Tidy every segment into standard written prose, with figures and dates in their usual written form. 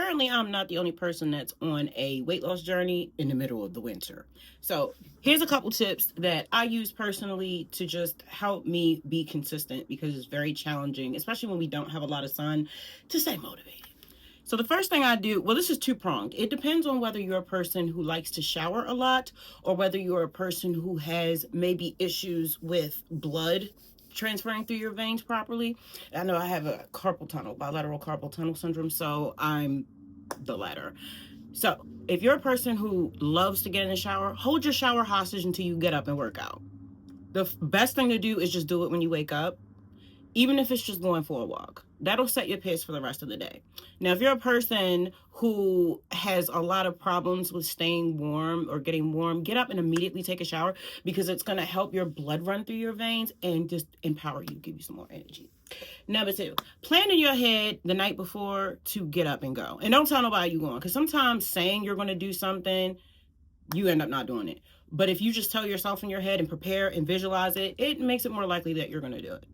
apparently I'm not the only person that's on a weight loss journey in the middle of the winter. So here's a couple tips that I use personally to just help me be consistent, because it's very challenging, especially when we don't have a lot of sun, to stay motivated. So the first thing I do, well, this is two-pronged. It depends on whether you're a person who likes to shower a lot, or whether you're a person who has maybe issues with blood transferring through your veins properly. I know I have a carpal tunnel, bilateral carpal tunnel syndrome, so I'm the latter. So if you're a person who loves to get in the shower, hold your shower hostage until you get up and work out. The best thing to do is just do it when you wake up, even if it's just going for a walk. That'll set your pace for the rest of the day. Now, if you're a person who has a lot of problems with staying warm or getting warm, get up and immediately take a shower, because it's going to help your blood run through your veins and just empower you, give you some more energy. Number two, plan in your head the night before to get up and go. And don't tell nobody you're going, because sometimes saying you're going to do something, you end up not doing it. But if you just tell yourself in your head and prepare and visualize it, it makes it more likely that you're going to do it.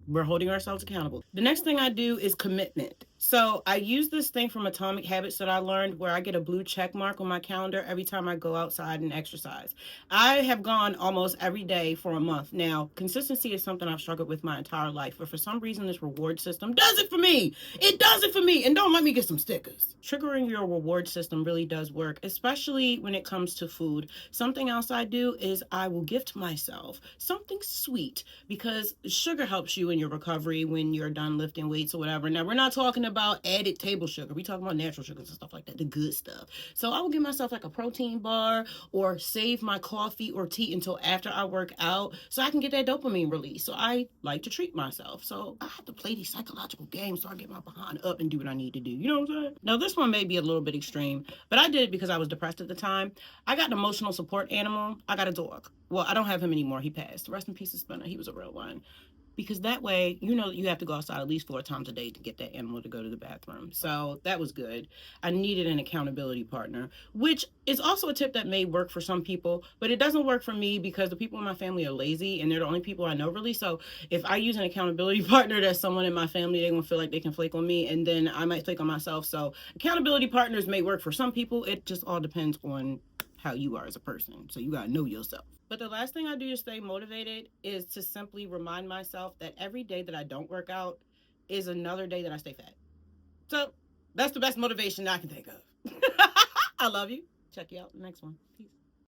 We're holding ourselves accountable. The next thing I do is commitment. So I use this thing from Atomic Habits that I learned, where I get a blue check mark on my calendar every time I go outside and exercise. I have gone almost every day for a month. Now, consistency is something I've struggled with my entire life, but for some reason this reward system does it for me. It does it for me. And don't let me get some stickers. Triggering your reward system really does work, especially when it comes to food. Something else I do is I will gift myself something sweet, because sugar helps you in your recovery when you're done lifting weights or whatever. Now, we're not talking about added table sugar. We're talking about natural sugars and stuff like that, the good stuff. So I will give myself like a protein bar, or save my coffee or tea until after I work out, so I can get that dopamine release. So I like to treat myself. So I have to play these psychological games so I get my behind up and do what I need to do. You know what I'm saying? Now, this one may be a little bit extreme, but I did it because I was depressed at the time. I got an emotional support animal. I got a dog. Well, I don't have him anymore. He passed. Rest in peace, Spinner. He was a real one. Because that way, you know, you have to go outside at least 4 times a day to get that animal to go to the bathroom. So that was good. I needed an accountability partner, which is also a tip that may work for some people, but it doesn't work for me because the people in my family are lazy and they're the only people I know really. So if I use an accountability partner that's someone in my family, they're going to feel like they can flake on me, and then I might flake on myself. So accountability partners may work for some people. It just all depends on how you are as a person. So you got to know yourself. But the last thing I do to stay motivated is to simply remind myself that every day that I don't work out is another day that I stay fat. So that's the best motivation I can think of. I love you. Check you out in the next one. Peace.